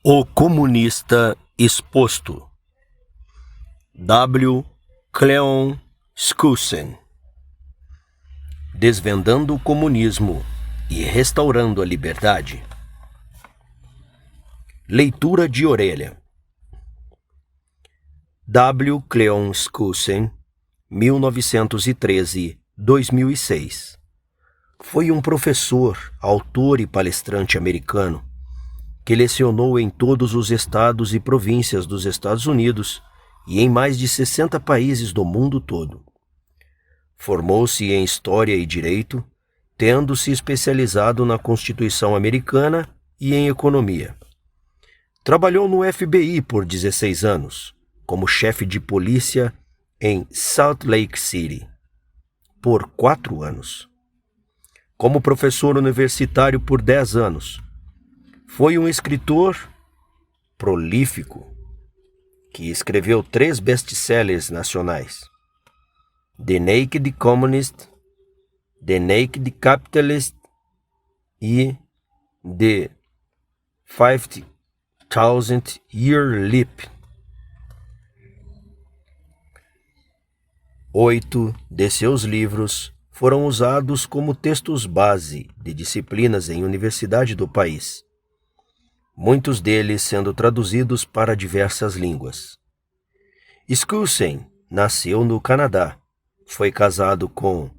O comunista exposto. W. Cleon Skousen. Desvendando o comunismo e restaurando a liberdade. Leitura de orelha. W. Cleon Skousen, 1913-2006. Foi um professor, autor e palestrante americano que lecionou em todos os estados e províncias dos Estados Unidos e em mais de 60 países do mundo todo. Formou-se em História e Direito, tendo se especializado na Constituição Americana e em Economia. Trabalhou no FBI por 16 anos, como chefe de polícia em Salt Lake City, por 4 anos. Como professor universitário por 10 anos. Foi um escritor prolífico que escreveu 3 best-sellers nacionais: The Naked Communist, The Naked Capitalist e The 50,000 Year Leap. 8 de seus livros foram usados como textos base de disciplinas em universidade do país, muitos deles sendo traduzidos para diversas línguas. Skousen nasceu no Canadá, foi casado com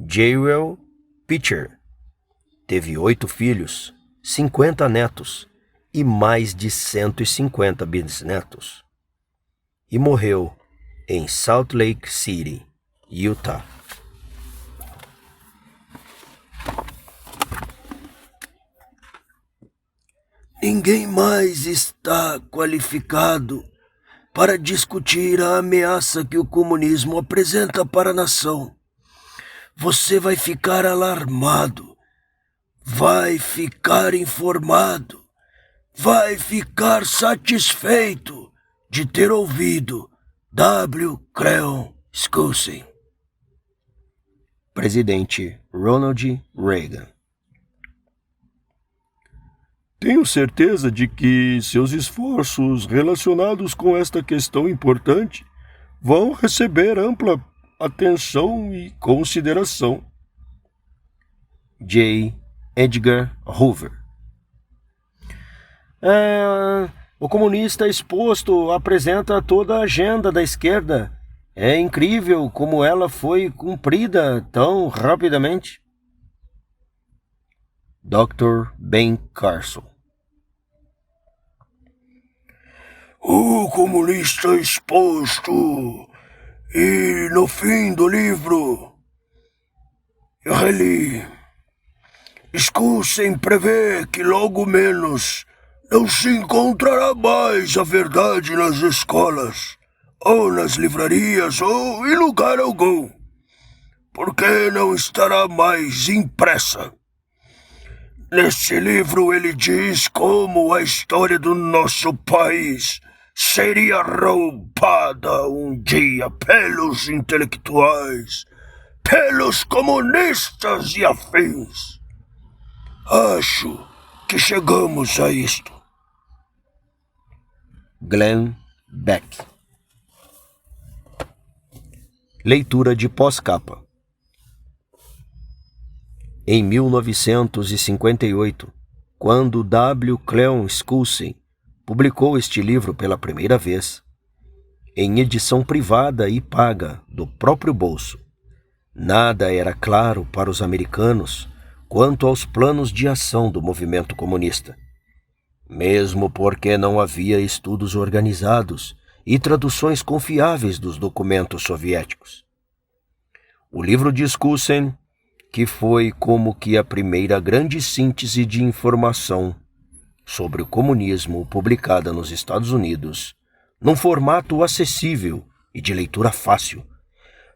Jewel Pitcher, teve 8 filhos, 50 netos e mais de 150 bisnetos, e morreu em Salt Lake City, Utah. Ninguém mais está qualificado para discutir a ameaça que o comunismo apresenta para a nação. Você vai ficar alarmado, vai ficar informado, vai ficar satisfeito de ter ouvido W. Cleon Skousen. Presidente Ronald Reagan. Tenho certeza de que seus esforços relacionados com esta questão importante vão receber ampla atenção e consideração. J. Edgar Hoover. O comunista exposto apresenta toda a agenda da esquerda. É incrível como ela foi cumprida tão rapidamente. Dr. Ben Carson. O comunista exposto. E no fim do livro, eu reli. Skousen prevê que logo menos não se encontrará mais a verdade nas escolas, ou nas livrarias, ou em lugar algum, porque não estará mais impressa. Nesse livro ele diz como a história do nosso país seria roubada um dia pelos intelectuais, pelos comunistas e afins. Acho que chegamos a isto. Glenn Beck. Leitura de pós-capa. Em 1958, quando W. Cleon Skousen publicou este livro pela primeira vez, em edição privada e paga do próprio bolso, nada era claro para os americanos quanto aos planos de ação do movimento comunista, mesmo porque não havia estudos organizados e traduções confiáveis dos documentos soviéticos. O livro de Skousen, que foi como que a primeira grande síntese de informação sobre o comunismo publicada nos Estados Unidos, num formato acessível e de leitura fácil,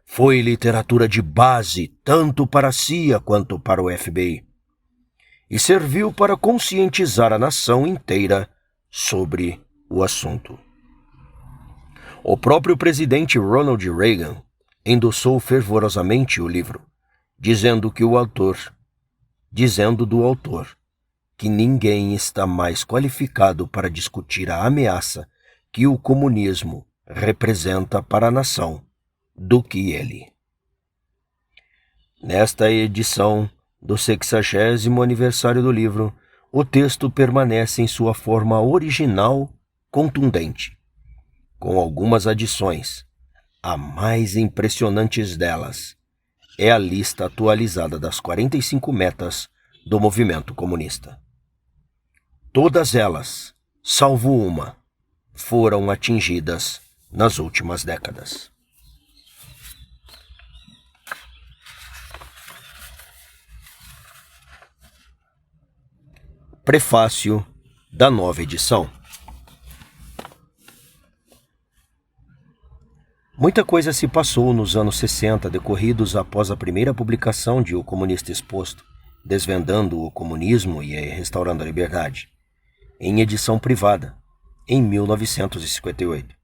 foi literatura de base tanto para a CIA quanto para o FBI, e serviu para conscientizar a nação inteira sobre o assunto. O próprio presidente Ronald Reagan endossou fervorosamente o livro, dizendo do autor que ninguém está mais qualificado para discutir a ameaça que o comunismo representa para a nação do que ele. Nesta edição do 60º aniversário do livro, o texto permanece em sua forma original, contundente, com algumas adições. A mais impressionantes delas é a lista atualizada das 45 metas do movimento comunista. Todas elas, salvo uma, foram atingidas nas últimas décadas. Prefácio da nova edição. Muita coisa se passou nos anos 60, decorridos após a primeira publicação de O Comunista Exposto, Desvendando o Comunismo e Restaurando a Liberdade, em edição privada, em 1958.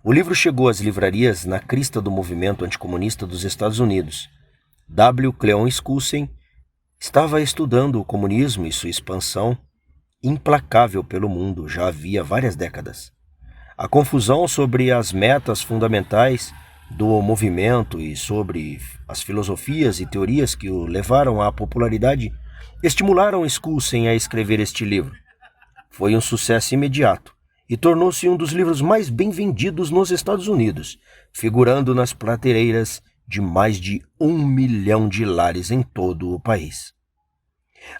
O livro chegou às livrarias na crista do movimento anticomunista dos Estados Unidos. W. Cleon Skousen estava estudando o comunismo e sua expansão implacável pelo mundo já havia várias décadas. A confusão sobre as metas fundamentais do movimento e sobre as filosofias e teorias que o levaram à popularidade estimularam Skousen a escrever este livro. Foi um sucesso imediato e tornou-se um dos livros mais bem vendidos nos Estados Unidos, figurando nas prateleiras de mais de 1 milhão de lares em todo o país.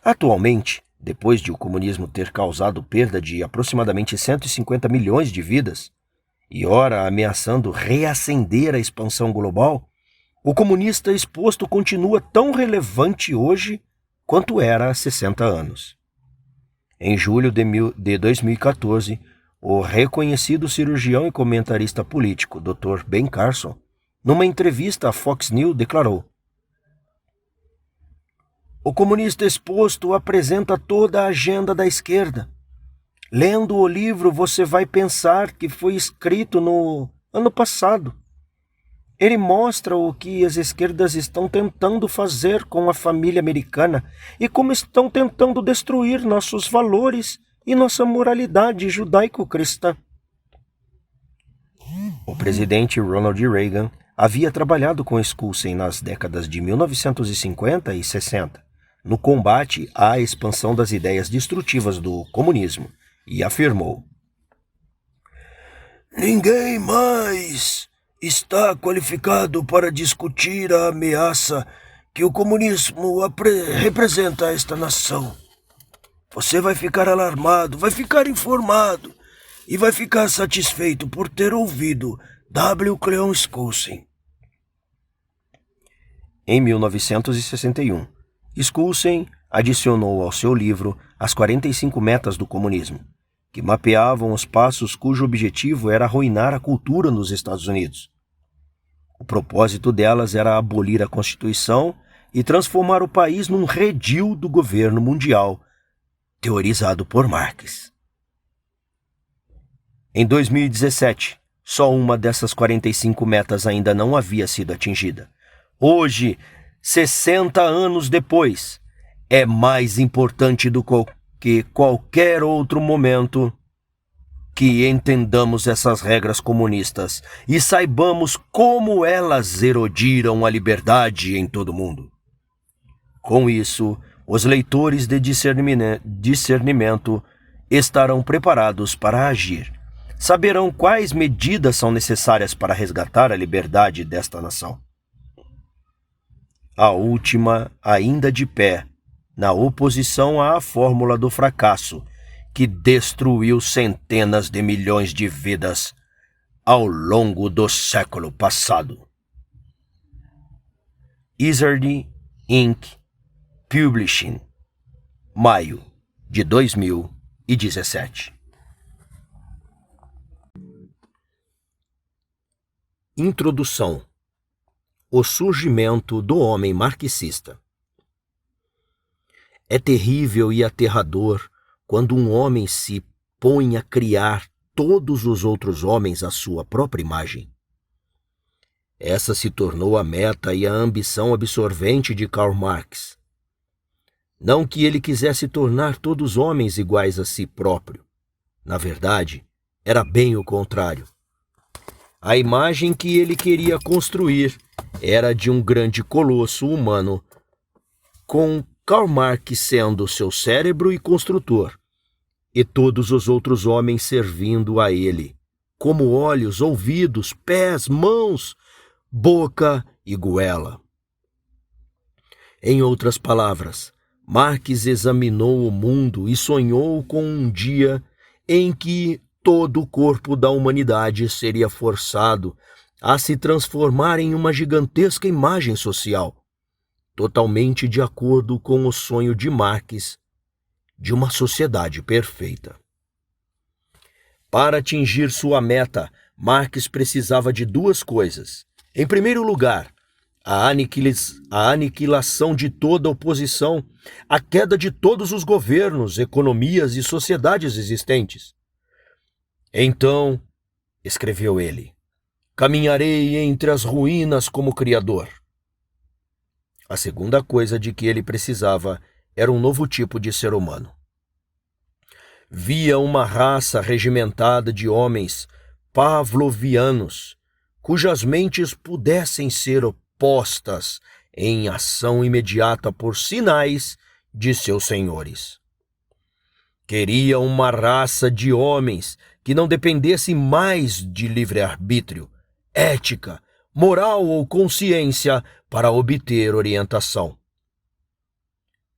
Atualmente, depois de o comunismo ter causado perda de aproximadamente 150 milhões de vidas, e ora ameaçando reacender a expansão global, o comunista exposto continua tão relevante hoje quanto era há 60 anos. Em julho de 2014, o reconhecido cirurgião e comentarista político Dr. Ben Carson, numa entrevista à Fox News, declarou: "O comunista exposto apresenta toda a agenda da esquerda. Lendo o livro, você vai pensar que foi escrito no ano passado. Ele mostra o que as esquerdas estão tentando fazer com a família americana e como estão tentando destruir nossos valores e nossa moralidade judaico-cristã." O presidente Ronald Reagan havia trabalhado com Skousen nas décadas de 1950 e 60, no combate à expansão das ideias destrutivas do comunismo, e afirmou: "Ninguém mais está qualificado para discutir a ameaça que o comunismo representa a esta nação. Você vai ficar alarmado, vai ficar informado e vai ficar satisfeito por ter ouvido W. Cleon Skousen." Em 1961, Skousen adicionou ao seu livro as 45 metas do comunismo, que mapeavam os passos cujo objetivo era arruinar a cultura nos Estados Unidos. O propósito delas era abolir a Constituição e transformar o país num redil do governo mundial, teorizado por Marx. Em 2017, só uma dessas 45 metas ainda não havia sido atingida. Hoje, 60 anos depois, é mais importante do que qualquer outro momento que entendamos essas regras comunistas e saibamos como elas erodiram a liberdade em todo o mundo. Com isso, os leitores de discernimento estarão preparados para agir. Saberão quais medidas são necessárias para resgatar a liberdade desta nação. A última, ainda de pé, na oposição à fórmula do fracasso, que destruiu centenas de milhões de vidas ao longo do século passado. Izard Inc. Publishing, maio de 2017. Introdução: o surgimento do homem marxista. É terrível e aterrador quando um homem se põe a criar todos os outros homens à sua própria imagem. Essa se tornou a meta e a ambição absorvente de Karl Marx. Não que ele quisesse tornar todos homens iguais a si próprio. Na verdade, era bem o contrário. A imagem que ele queria construir era de um grande colosso humano, com Karl Marx sendo seu cérebro e construtor, e todos os outros homens servindo a ele, como olhos, ouvidos, pés, mãos, boca e goela. Em outras palavras, Marx examinou o mundo e sonhou com um dia em que todo o corpo da humanidade seria forçado a se transformar em uma gigantesca imagem social, totalmente de acordo com o sonho de Marx de uma sociedade perfeita. Para atingir sua meta, Marx precisava de duas coisas. Em primeiro lugar, a aniquilação de toda oposição, a queda de todos os governos, economias e sociedades existentes. Então, escreveu ele, caminharei entre as ruínas como criador. A segunda coisa de que ele precisava era um novo tipo de ser humano. Via uma raça regimentada de homens pavlovianos, cujas mentes pudessem ser postas em ação imediata por sinais de seus senhores. Queria uma raça de homens que não dependesse mais de livre-arbítrio, ética, moral ou consciência para obter orientação.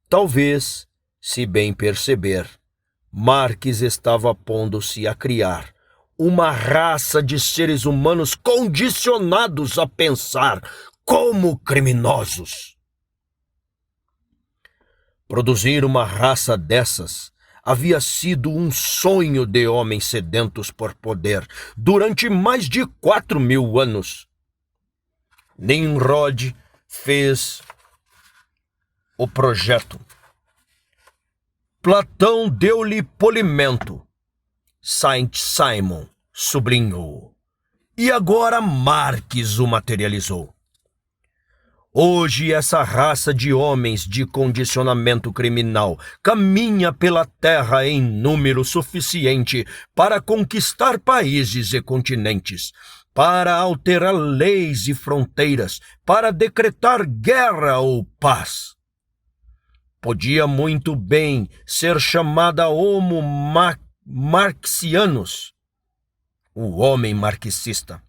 Talvez, se bem perceber, Marx estava pondo-se a criar uma raça de seres humanos condicionados a pensar como criminosos. Produzir uma raça dessas havia sido um sonho de homens sedentos por poder durante mais de 4.000 anos. Nimrod fez o projeto. Platão deu-lhe polimento. Saint-Simon sublinhou. E agora Marx o materializou. Hoje essa raça de homens de condicionamento criminal caminha pela terra em número suficiente para conquistar países e continentes, para alterar leis e fronteiras, para decretar guerra ou paz. Podia muito bem ser chamada Homo Marxianus, o homem marxista.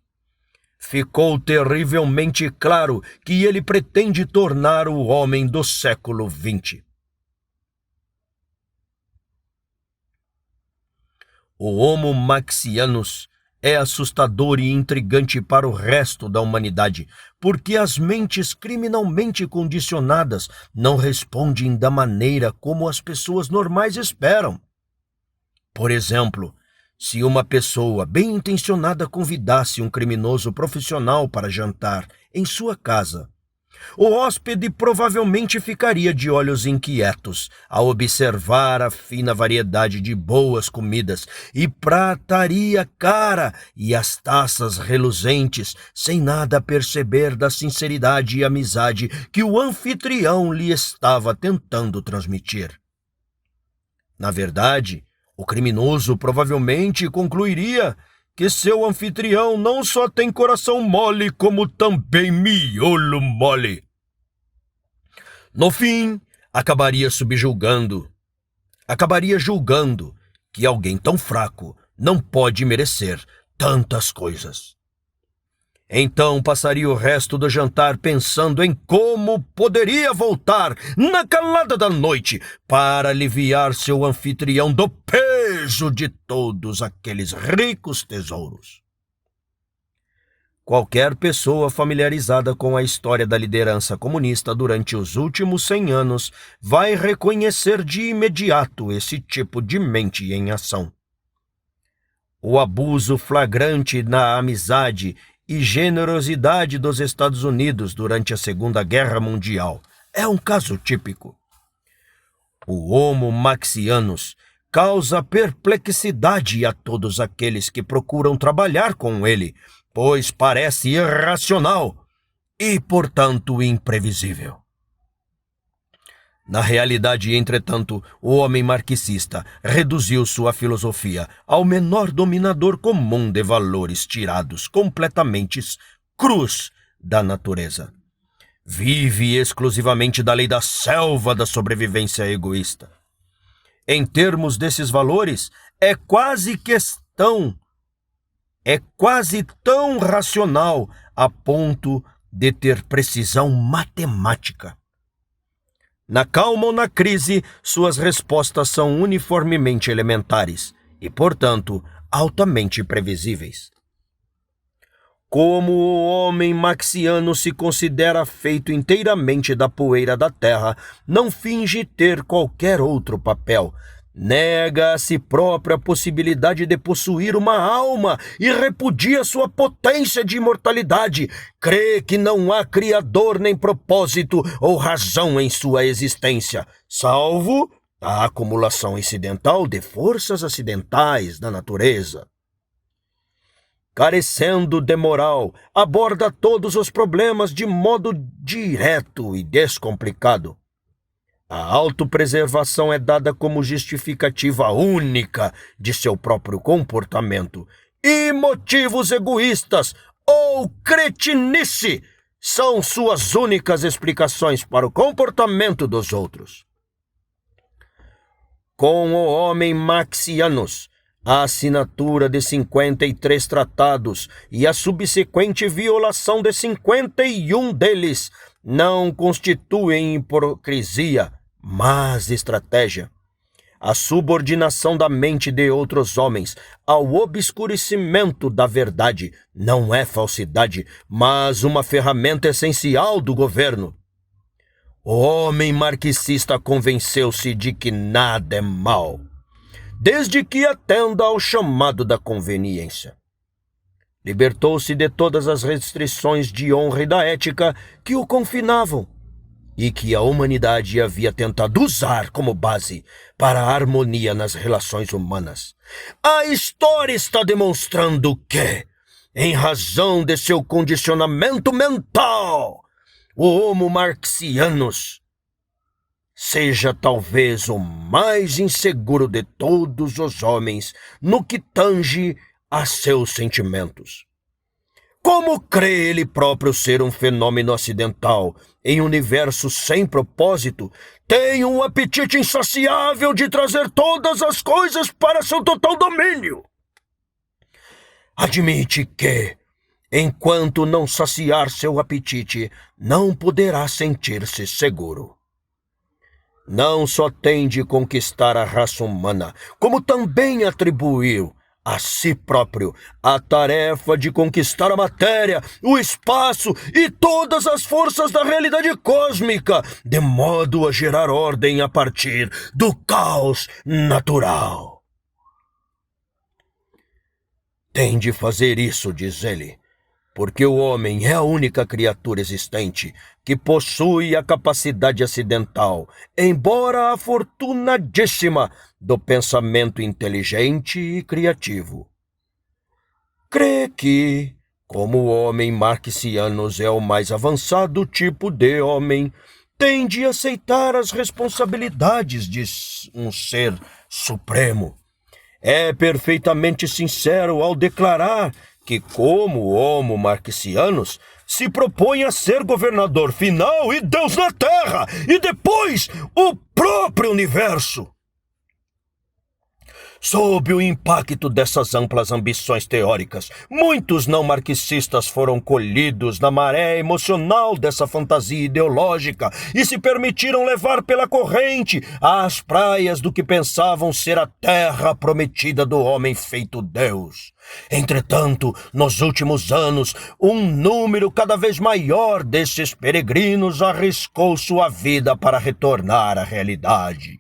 Ficou terrivelmente claro que ele pretende tornar o homem do século XX. O Homo Marxianus é assustador e intrigante para o resto da humanidade, porque as mentes criminalmente condicionadas não respondem da maneira como as pessoas normais esperam. Por exemplo, se uma pessoa bem-intencionada convidasse um criminoso profissional para jantar em sua casa, o hóspede provavelmente ficaria de olhos inquietos ao observar a fina variedade de boas comidas e prataria cara e as taças reluzentes, sem nada perceber da sinceridade e amizade que o anfitrião lhe estava tentando transmitir. Na verdade, o criminoso provavelmente concluiria que seu anfitrião não só tem coração mole, como também miolo mole. No fim, acabaria julgando que alguém tão fraco não pode merecer tantas coisas. Então passaria o resto do jantar pensando em como poderia voltar na calada da noite para aliviar seu anfitrião do peso de todos aqueles ricos tesouros. Qualquer pessoa familiarizada com a história da liderança comunista durante os últimos 100 anos vai reconhecer de imediato esse tipo de mente em ação. O abuso flagrante na amizade e generosidade dos Estados Unidos durante a Segunda Guerra Mundial é um caso típico. O Homo Marxianus causa perplexidade a todos aqueles que procuram trabalhar com ele, pois parece irracional e, portanto, imprevisível. Na realidade, entretanto, o homem marxista reduziu sua filosofia ao menor dominador comum de valores tirados completamente crus da natureza. Vive exclusivamente da lei da selva da sobrevivência egoísta. Em termos desses valores, é quase tão racional a ponto de ter precisão matemática. Na calma ou na crise, suas respostas são uniformemente elementares e, portanto, altamente previsíveis. Como o homem marxiano se considera feito inteiramente da poeira da terra, não finge ter qualquer outro papel. Nega a si próprio a possibilidade de possuir uma alma e repudia sua potência de imortalidade. Crê que não há criador nem propósito ou razão em sua existência, salvo a acumulação incidental de forças acidentais da natureza. Carecendo de moral, aborda todos os problemas de modo direto e descomplicado. A autopreservação é dada como justificativa única de seu próprio comportamento, e motivos egoístas ou cretinice são suas únicas explicações para o comportamento dos outros. Com o homem marxianos, a assinatura de 53 tratados e a subsequente violação de 51 deles não constituem hipocrisia, mas estratégia. A subordinação da mente de outros homens ao obscurecimento da verdade não é falsidade, mas uma ferramenta essencial do governo. O homem marxista convenceu-se de que nada é mal, desde que atenda ao chamado da conveniência. Libertou-se de todas as restrições de honra e da ética que o confinavam e que a humanidade havia tentado usar como base para a harmonia nas relações humanas. A história está demonstrando que, em razão de seu condicionamento mental, o Homo marxianus seja talvez o mais inseguro de todos os homens no que tange a seus sentimentos. Como crê ele próprio ser um fenômeno acidental em um universo sem propósito, tem um apetite insaciável de trazer todas as coisas para seu total domínio. Admite que, enquanto não saciar seu apetite, não poderá sentir-se seguro. Não só tem de conquistar a raça humana, como também atribuiu a si próprio a tarefa de conquistar a matéria, o espaço e todas as forças da realidade cósmica, de modo a gerar ordem a partir do caos natural. Tem de fazer isso, diz ele, porque o homem é a única criatura existente que possui a capacidade acidental, embora afortunadíssima, do pensamento inteligente e criativo. Crê que, como o homem marxianos é o mais avançado tipo de homem, tem de aceitar as responsabilidades de um ser supremo. É perfeitamente sincero ao declarar que, como Homo marxianos, se propõe a ser governador final e Deus na Terra, e depois o próprio universo. Sob o impacto dessas amplas ambições teóricas, muitos não marxistas foram colhidos na maré emocional dessa fantasia ideológica e se permitiram levar pela corrente às praias do que pensavam ser a terra prometida do homem feito Deus. Entretanto, nos últimos anos, um número cada vez maior desses peregrinos arriscou sua vida para retornar à realidade.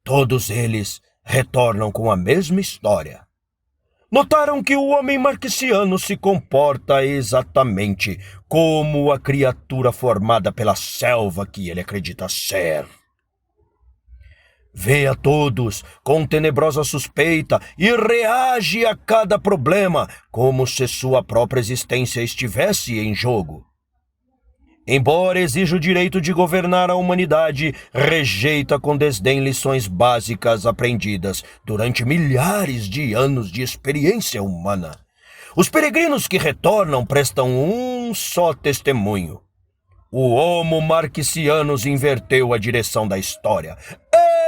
Todos eles retornam com a mesma história. Notaram que o homem marxiano se comporta exatamente como a criatura formada pela selva que ele acredita ser. Vê a todos com tenebrosa suspeita e reage a cada problema como se sua própria existência estivesse em jogo. Embora exija o direito de governar a humanidade, rejeita com desdém lições básicas aprendidas durante milhares de anos de experiência humana. Os peregrinos que retornam prestam um só testemunho. O Homo Marxianus inverteu a direção da história.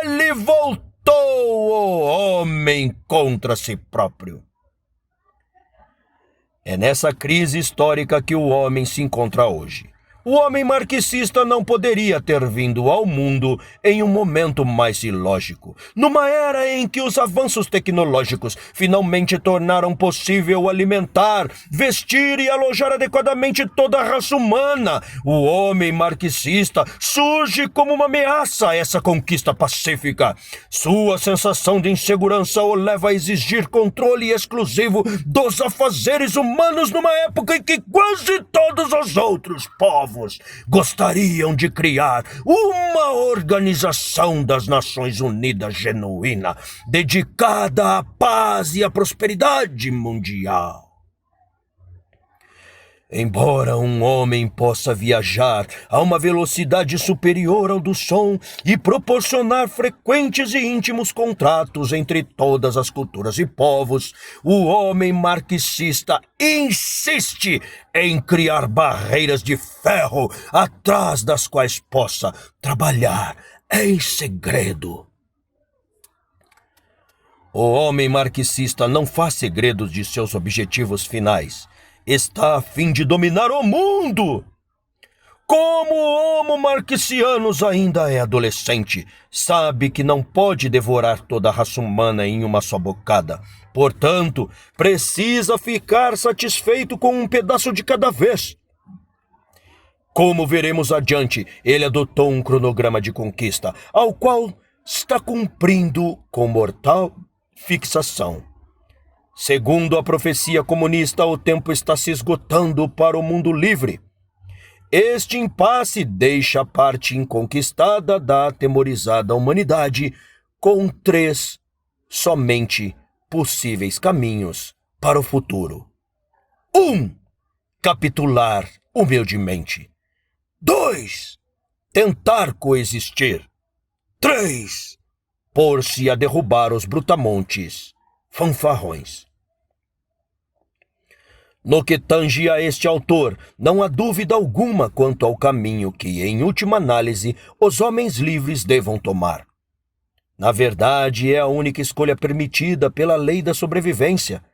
Ele voltou o homem contra si próprio. É nessa crise histórica que o homem se encontra hoje. O homem marxista não poderia ter vindo ao mundo em um momento mais ilógico, numa era em que os avanços tecnológicos finalmente tornaram possível alimentar, vestir e alojar adequadamente toda a raça humana. O homem marxista surge como uma ameaça a essa conquista pacífica. Sua sensação de insegurança o leva a exigir controle exclusivo dos afazeres humanos numa época em que quase todos os outros povos gostariam de criar uma organização das Nações Unidas genuína, dedicada à paz e à prosperidade mundial. Embora um homem possa viajar a uma velocidade superior ao do som e proporcionar frequentes e íntimos contratos entre todas as culturas e povos, o homem marxista insiste em criar barreiras de ferro atrás das quais possa trabalhar em segredo. O homem marxista não faz segredos de seus objetivos finais. Está a fim de dominar o mundo. Como o Homo Marxianus ainda é adolescente, sabe que não pode devorar toda a raça humana em uma só bocada. Portanto, precisa ficar satisfeito com um pedaço de cada vez. Como veremos adiante, ele adotou um cronograma de conquista, ao qual está cumprindo com mortal fixação. Segundo a profecia comunista, o tempo está se esgotando para o mundo livre. Este impasse deixa a parte inconquistada da atemorizada humanidade com 3 somente possíveis caminhos para o futuro. 1. Capitular humildemente. 2. Tentar coexistir. 3. Pôr-se a derrubar os brutamontes fanfarrões. No que tange a este autor, não há dúvida alguma quanto ao caminho que, em última análise, os homens livres devam tomar. Na verdade, é a única escolha permitida pela lei da sobrevivência.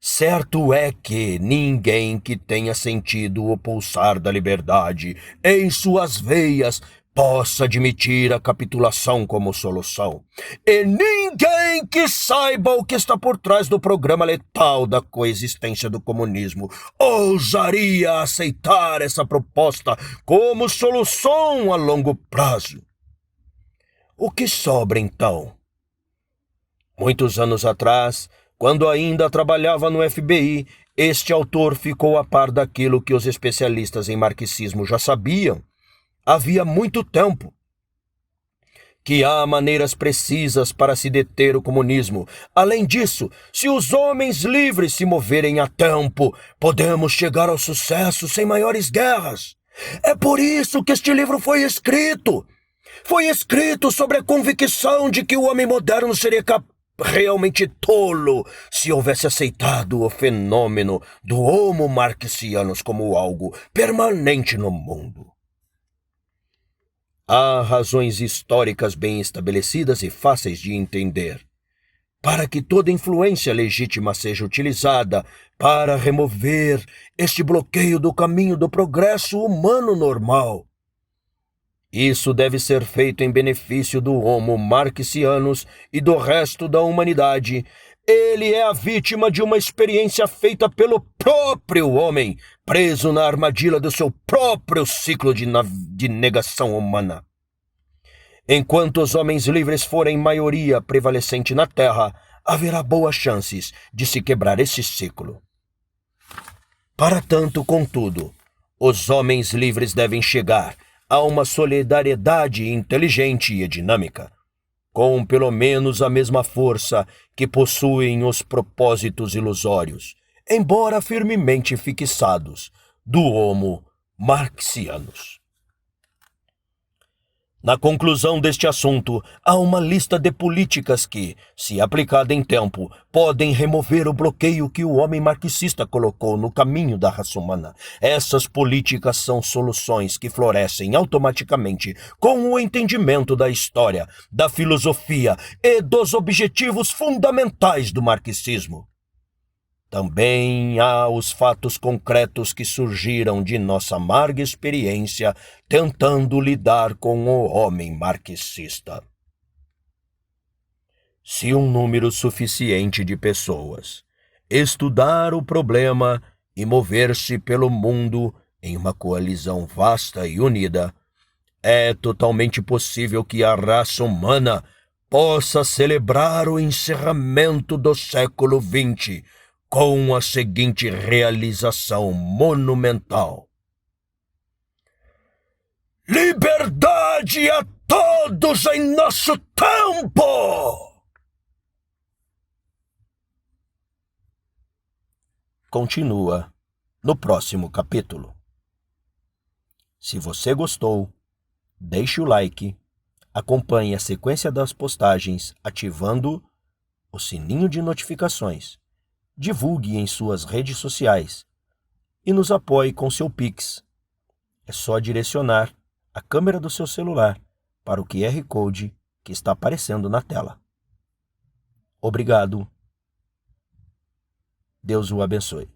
Certo é que ninguém que tenha sentido o pulsar da liberdade em suas veias possa admitir a capitulação como solução. E ninguém que saiba o que está por trás do programa letal da coexistência do comunismo ousaria aceitar essa proposta como solução a longo prazo. O que sobra então? Muitos anos atrás, quando ainda trabalhava no FBI, este autor ficou a par daquilo que os especialistas em marxismo já sabiam havia muito tempo, que há maneiras precisas para se deter o comunismo. Além disso, se os homens livres se moverem a tempo, podemos chegar ao sucesso sem maiores guerras. É por isso que este livro foi escrito. Foi escrito sobre a convicção de que o homem moderno seria realmente tolo se houvesse aceitado o fenômeno do Homo Marxianus como algo permanente no mundo. Há razões históricas bem estabelecidas e fáceis de entender para que toda influência legítima seja utilizada para remover este bloqueio do caminho do progresso humano normal. Isso deve ser feito em benefício do Homo Marxianus e do resto da humanidade. Ele é a vítima de uma experiência feita pelo próprio homem, preso na armadilha do seu próprio ciclo de negação humana. Enquanto os homens livres forem maioria prevalecente na Terra, haverá boas chances de se quebrar esse ciclo. Para tanto, contudo, os homens livres devem chegar a uma solidariedade inteligente e dinâmica, com pelo menos a mesma força que possuem os propósitos ilusórios, embora firmemente fixados, do Homo marxianos. Na conclusão deste assunto, há uma lista de políticas que, se aplicada em tempo, podem remover o bloqueio que o homem marxista colocou no caminho da raça humana. Essas políticas são soluções que florescem automaticamente com o entendimento da história, da filosofia e dos objetivos fundamentais do marxismo. Também há os fatos concretos que surgiram de nossa amarga experiência tentando lidar com o homem marxista. Se um número suficiente de pessoas estudar o problema e mover-se pelo mundo em uma coalizão vasta e unida, é totalmente possível que a raça humana possa celebrar o encerramento do século XX com a seguinte realização monumental: liberdade a todos em nosso tempo! Continua no próximo capítulo. Se você gostou, deixe o like, acompanhe a sequência das postagens ativando o sininho de notificações, divulgue em suas redes sociais e nos apoie com seu Pix. É só direcionar a câmera do seu celular para o QR Code que está aparecendo na tela. Obrigado. Deus o abençoe.